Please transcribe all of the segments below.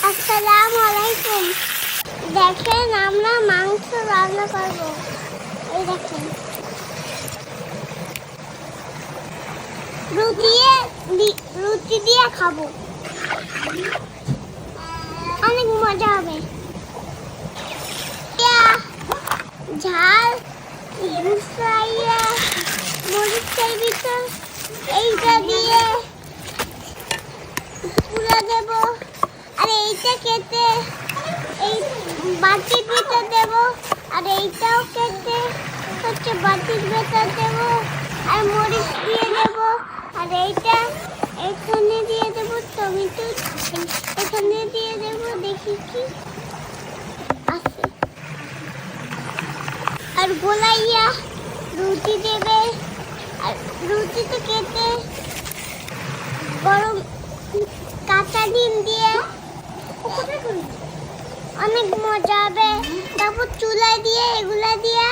আসসালামু আলাইকুম। দেখেন আমরা মাংস রান্না করব। এই দেখেন রুটি দিয়ে খাবো, অনেক মজা হবে। ঝাল গুছাইয়া মরিচের ভিতর এইটা দিয়ে পুরো দেব, আর এইটা কেটে এই বাটির ভিতর দেব, আর এইটাও কেটে হচ্ছে বাটির ভিতর দেব, আর মরিচ দিয়ে দেব, আর এইটা এখানে দিয়ে দেব, টমেটো এখানে দিয়ে দেব। দেখি কি আছে। আর গোলাইয়া রুটি দেবে, আর রুটিতে কেটে গরম কাঁচা ডিম দিয়ে অনেক মজা হবে। তারপর চুলায় দিয়ে এগুলা দিয়ে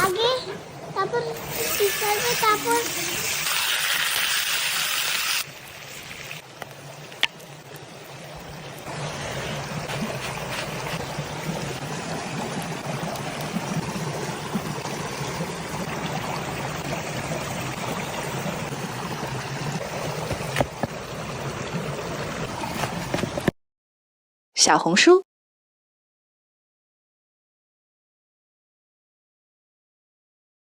আগে তারপর কি করবে, তারপর小红书